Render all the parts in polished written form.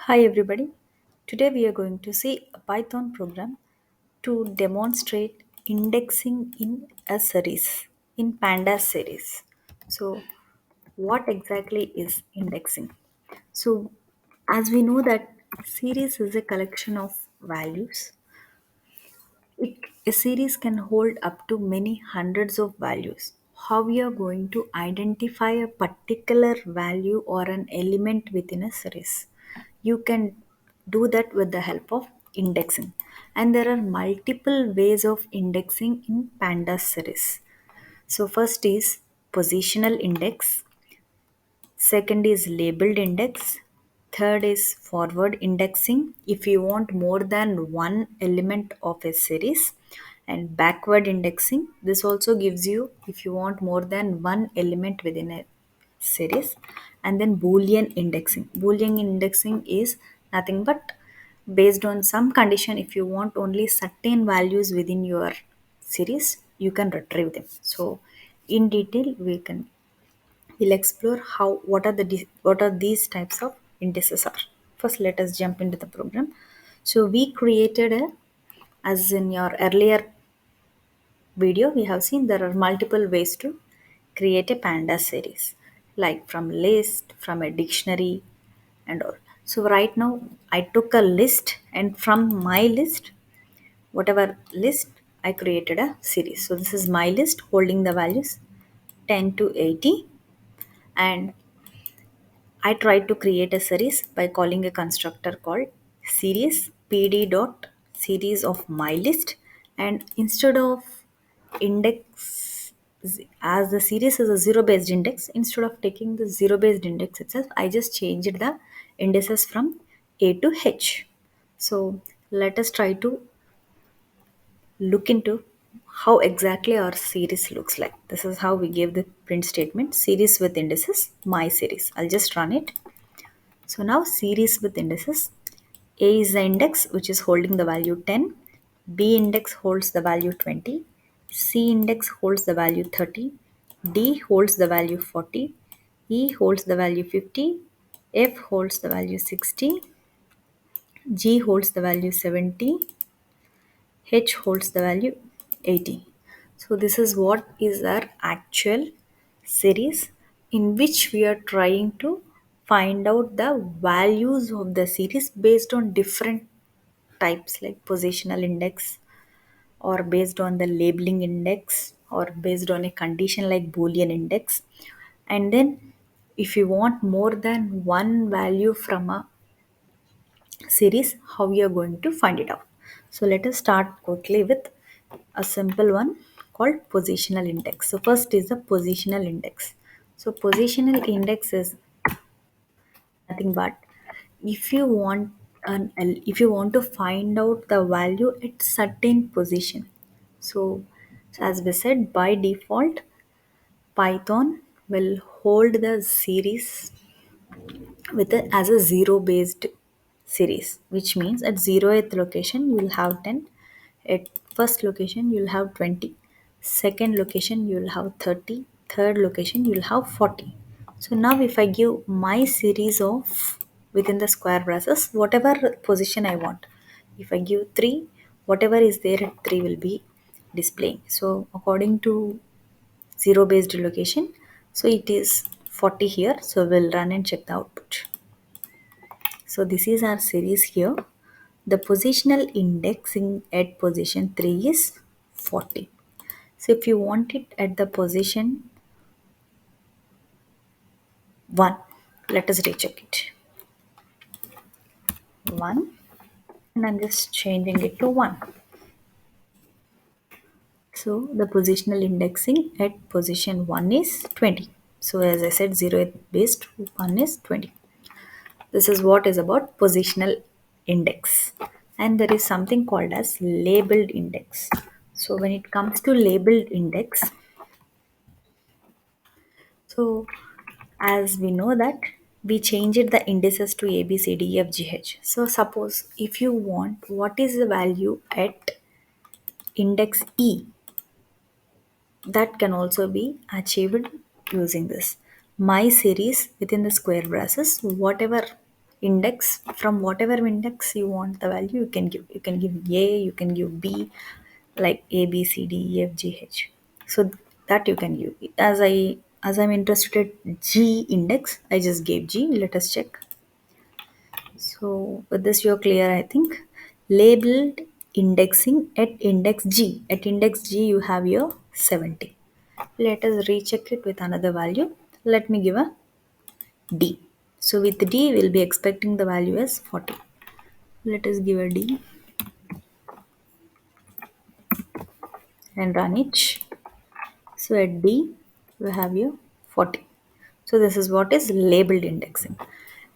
Hi everybody. Today we are going to see a Python program to demonstrate indexing in a series, in PANDAS series. So what exactly is indexing? So as we know that series is a collection of values. A series can hold up to many hundreds of values. How we are going to identify a particular value or an element within a series? You can do that with the help of indexing. And there are multiple ways of indexing in Pandas series. So, first is positional index, second is labeled index, third is forward indexing if you want more than one element of a series, and backward indexing. This also gives you if you want more than one element within a series, and then boolean indexing. Boolean indexing is nothing but based on some condition. If you want only certain values within your series, you can retrieve them. So in detail we'll explore how what are these types of indices are. First, let us jump into the program. So we created a, as in your earlier video we have seen, there are multiple ways to create a panda series, like from list, from a dictionary, and all. So right now I took a list, and from my list, whatever list, I created a series. So this is my list holding the values 10 to 80, and I tried to create a series by calling a constructor called series pd dot series of my list, and instead of index, as the series is a zero based index, instead of taking the zero based index itself, I just changed the indices from A to H. So let us try to look into how exactly our series looks like. This is how we gave the print statement: series with indices, my series. I'll just run it. So now series with indices. A is the index which is holding the value 10. B index holds the value 20. C index holds the value 30. D holds the value 40. E holds the value 50. F holds the value 60. G holds the value 70. H holds the value 80. So this is what is our actual series in which we are trying to find out the values of the series based on different types, like positional index, or based on the labeling index, or based on a condition like boolean index. And then if you want more than one value from a series, how we are going to find it out. So let us start quickly with a simple one called positional index. So first is the positional index. So positional index is nothing but if you want if you want to find out the value at certain position. So as we said, by default Python will hold the series as a zero based series, which means at 0th location you will have 10, at first location you will have 20, second location you will have 30, third location you will have 40. So now if I give my series of within the square braces whatever position I want, if I give 3, whatever is there at 3 will be displaying. So according to zero based location, so it is 40 here. So we'll run and check the output. So this is our series here. The positional indexing at position 3 is 40. So if you want it at the position 1, let us recheck it. 1, and I'm just changing it to 1. So the positional indexing at position 1 is 20. So as I said, 0 based 1 is 20. This is what is about positional index. And there is something called as labeled index. So when it comes to labeled index, so as we know that we changed the indices to A, B, C, D, E, F, G, H. So suppose if you want what is the value at index E, that can also be achieved using this. My series within the square braces, whatever index. From whatever index you want the value, you can give a, you can give b, like a b c d e f g h. So that you can give. As I'm interested at g index, I just gave g. Let us check. So with this you're clear, I think. Labeled indexing at index G. At index G you have your 70. Let us recheck it with another value. Let me give a D. So with D we'll be expecting the value as 40. Let us give a D and run it. So at D we have your 40. So this is what is labeled indexing.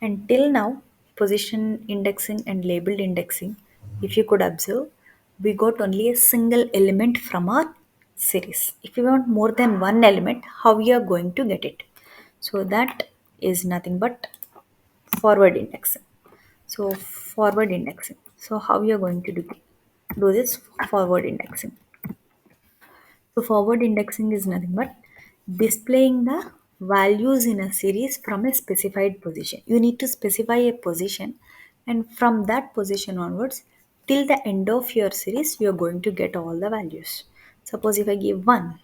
And till now, position indexing and labeled indexing, if you could observe, we got only a single element from our series. If you want more than one element, how we are going to get it? So that is nothing but forward indexing. So forward indexing. So how we are going to do this forward indexing? So forward indexing is nothing but displaying the values in a series from a specified position. You need to specify a position, and from that position onwards till the end of your series you are going to get all the values. Suppose if I give 1,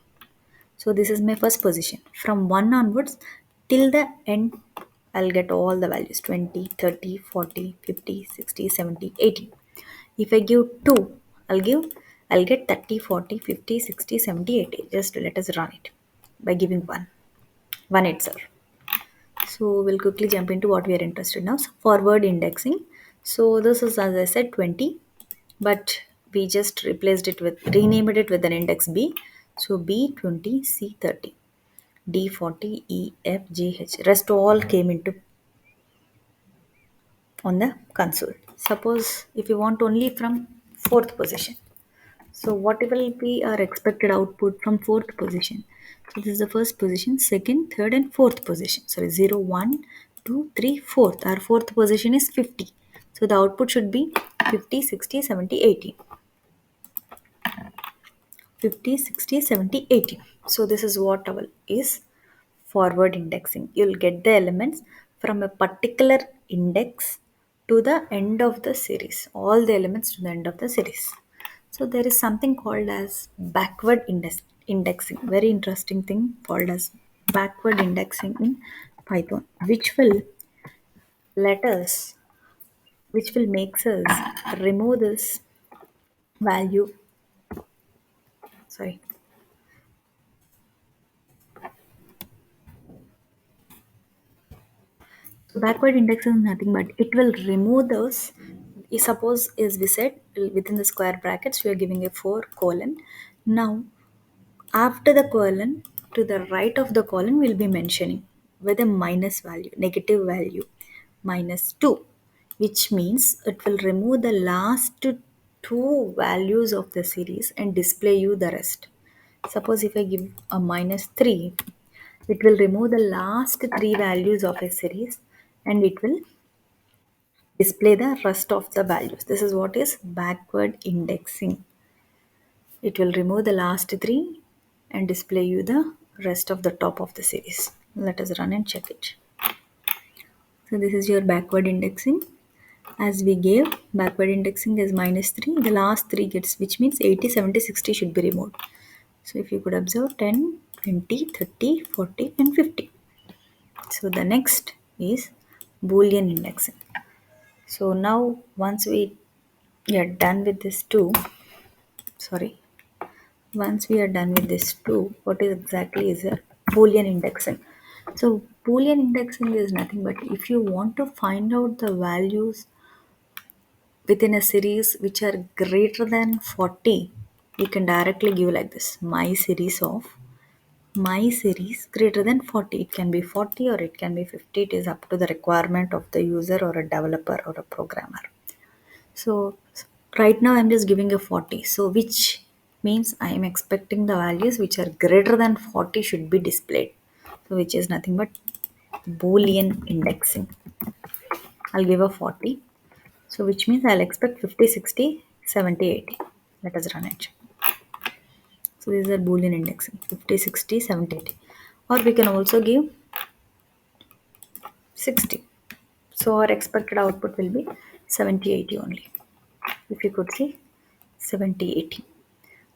so this is my first position. From 1 onwards till the end I'll get all the values 20, 30, 40, 50, 60, 70, 80. If I give 2, I'll get 30, 40, 50, 60, 70, 80. Just let us run it by giving 1. 1 itself. So we'll quickly jump into what we are interested now. So forward indexing. So this is, as I said, 20, but we just renamed it with an index B. So B20, C30, D40, E, F, G, H. Rest all came into on the console. Suppose if you want only from fourth position. So what will be our expected output from fourth position? So this is the first position, second, third and fourth position. Sorry, 0, 1, 2, 3, fourth. Our fourth position is 50. So the output should be 50, 60, 70, 80. 50, 60, 70, 80. So this is what our is forward indexing. You'll get the elements from a particular index to the end of the series. All the elements to the end of the series. So there is something called as indexing. Very interesting thing called as backward indexing in Python, let us, which will makes us remove this value. Sorry. So backward indexing is nothing but it will remove those. Suppose as we said within the square brackets we are giving a 4 colon. Now after the colon, to the right of the colon, we'll be mentioning with a minus value, negative value, minus 2, which means it will remove the last two values of the series and display you the rest. Suppose if I give a minus 3, it will remove the last three values of a series and it will display the rest of the values. This is what is backward indexing. It will remove the last three and display you the rest of the top of the series. Let us run and check it. So this is your backward indexing. As we gave, backward indexing is minus 3. The last 3 gets, which means 80, 70, 60 should be removed. So if you could observe 10, 20, 30, 40 and 50. So the next is Boolean indexing. So now once we are done with this two, sorry, once we are done with this too, what is exactly is a Boolean indexing. So Boolean indexing is nothing but if you want to find out the values within a series which are greater than 40, you can directly give like this, my series greater than 40. It can be 40 or it can be 50. It is up to the requirement of the user or a developer or a programmer. So right now I'm just giving a 40. So which means I am expecting the values which are greater than 40 should be displayed. So which is nothing but Boolean indexing. I'll give a 40. So which means I'll expect 50, 60, 70, 80. Let us run it. So these are Boolean indexing 50, 60, 70, 80. Or we can also give 60. So our expected output will be 7080 only. If you could see 7080.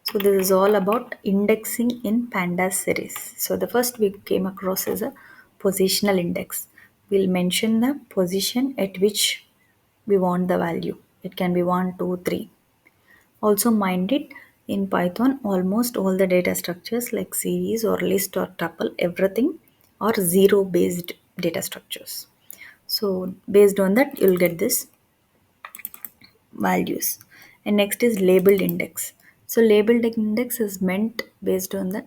So this is all about indexing in pandas series. So the first we came across is a positional index. We'll mention the position at which we want the value. It can be 1, 2, 3. Also mind it, in Python almost all the data structures like series or list or tuple, everything are zero based data structures. So based on that you'll get this values. And next is labeled index. So labeled index is meant based on the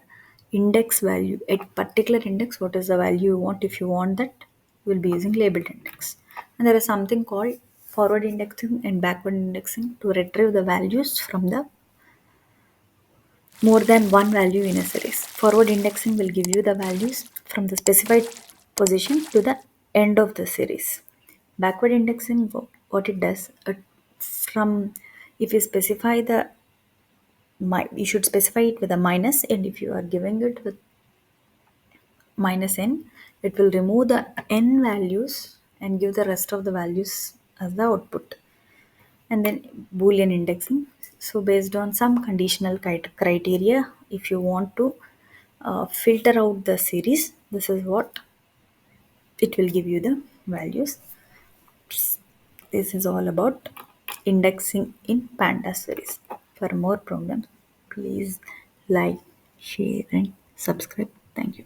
index value. At particular index, what is the value you want? If you want that, you will be using labeled index. And there is something called forward indexing and backward indexing to retrieve the values from the more than one value in a series. Forward indexing will give you the values from the specified position to the end of the series. Backward indexing, what it does, from if you specify the you should specify it with a minus, and if you are giving it with minus n, it will remove the n values and give the rest of the values as the output. And then boolean indexing, so based on some conditional criteria, if you want to filter out the series, this is what it will give you the values. This is all about indexing in panda series. For more programs, please like, share and subscribe. Thank you.